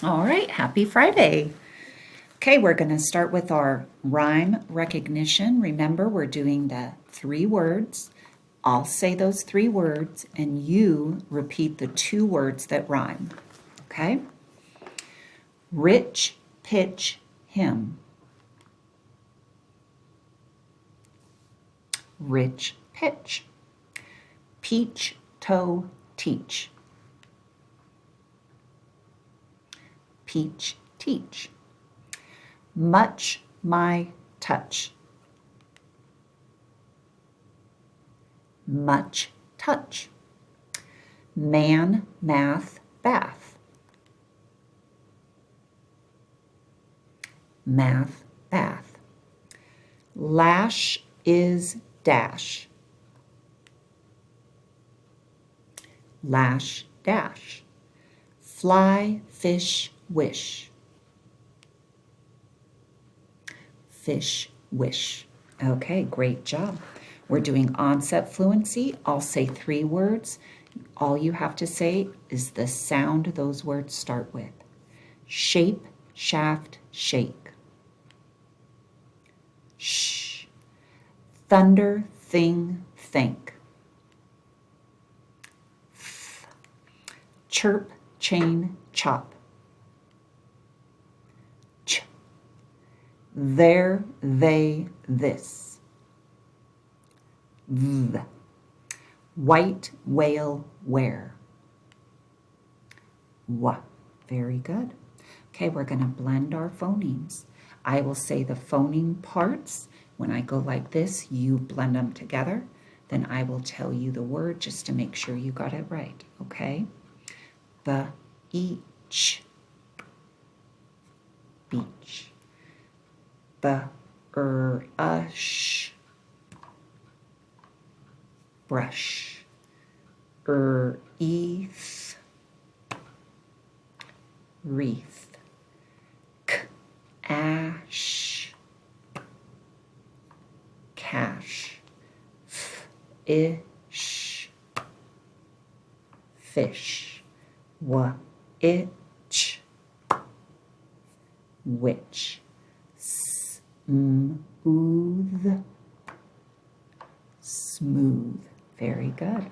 All right, happy Friday. Okay, we're going to start with our rhyme recognition. Remember, we're doing the 3 words. I'll say those 3 words, and you repeat the 2 words that rhyme. Okay? Rich, pitch, him. Rich, pitch. Peach, toe, teach. Peach, teach. Much, my, touch. Much, touch. Man, math, bath. Math, bath. Lash is dash. Lash, dash. Fly, fish, wish. Fish, wish. Okay, great job. We're doing onset fluency. I'll say 3 words. All you have to say is the sound those words start with. Shape, shaft, shake. Shh. Thunder, thing, think. Th. Chirp, chain, chop. Ch. There, they, this. V. White whale, where. W. Very good. Okay, we're going to blend our phonemes. I will say the phoneme parts. When I go like this, you blend them together. Then I will tell you the word just to make sure you got it right, okay? The, each. Beach. The, ush. Brush. Eath. Wreath. K, ash. Cash. F, ish. Fish. W, itch. Witch. Smooth. Smooth. Very good.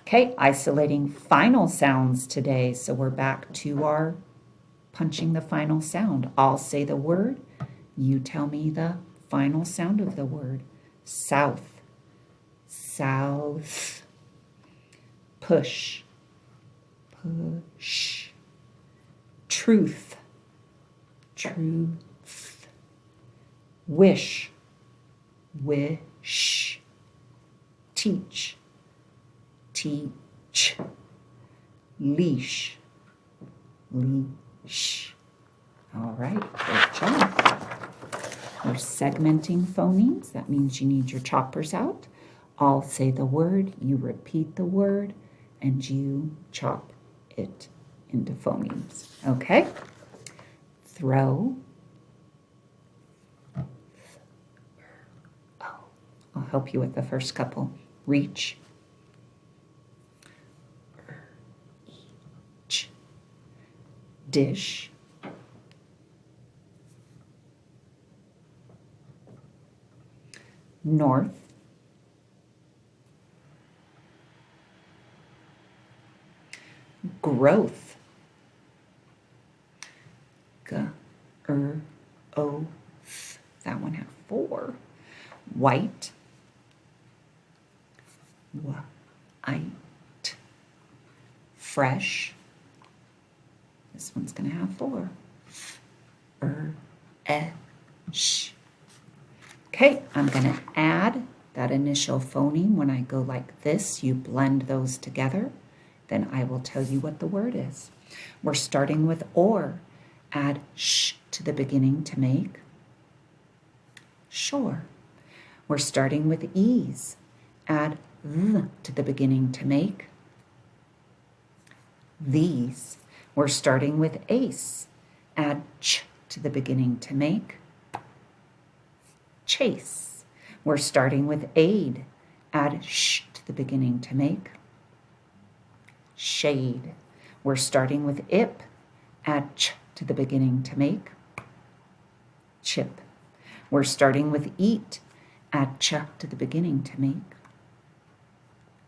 Okay, isolating final sounds today. So we're back to our punching the final sound. I'll say the word. You tell me the final sound of the word. South. South. Push. Push. Truth. Truth. Wish. Wish. Teach. Teach. Leash. Leash. All right, great job. We're segmenting phonemes. That means you need your choppers out. I'll say the word, you repeat the word, and you chop it into phonemes. Okay? Throw. Oh, I'll help you with the first couple. Reach. Each. Dish. North. Growth. G, o, th. That one had 4. White. White. Fresh. This one's going to have 4. Sh. Okay, I'm going to add that initial phoneme. When I go like this, you blend those together. Then I will tell you what the word is. We're starting with or. Add sh to the beginning to make sure. We're starting with ease. Add th to the beginning to make these. We're starting with ace. Add ch to the beginning to make chase. We're starting with aid. Add sh to the beginning to make shade. We're starting with ip. Add ch to the beginning to make. Chip. We're starting with eat. Add ch to the beginning to make.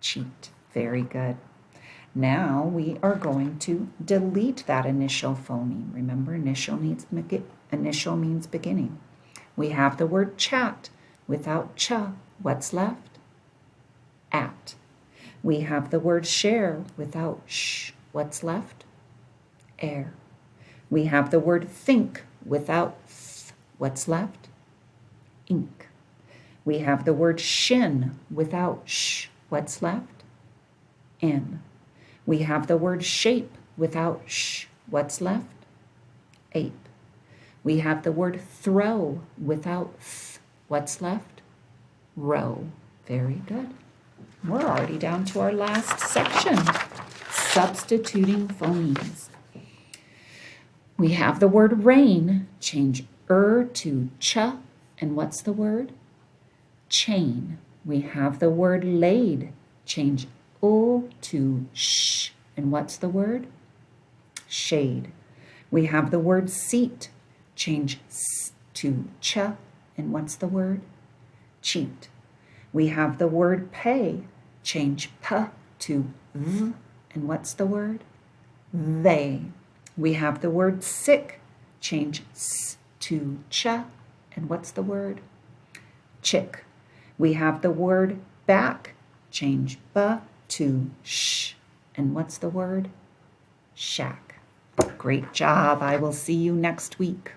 Cheat. Very good. Now we are going to delete that initial phoneme. Remember, initial means beginning. We have the word chat. Without ch, what's left? At. We have the word share. Without sh, what's left? Air. We have the word think. Without th, what's left? Ink. We have the word shin. Without sh, what's left? In. We have the word shape. Without sh, what's left? Ape. We have the word throw. Without th, what's left? Row. Very good. We're already down to our last section, substituting phonemes. We have the word rain. Change to ch, and what's the word? Chain. We have the word laid. Change to sh, and what's the word? Shade. We have the word seat. Change s to ch, and what's the word? Cheat. We have the word pay. Change p to v, and what's the word? They. We have the word sick. Change s to ch, and what's the word? Chick. We have the word back. Change b to sh, and what's the word? Shack. Great job. I will see you next week.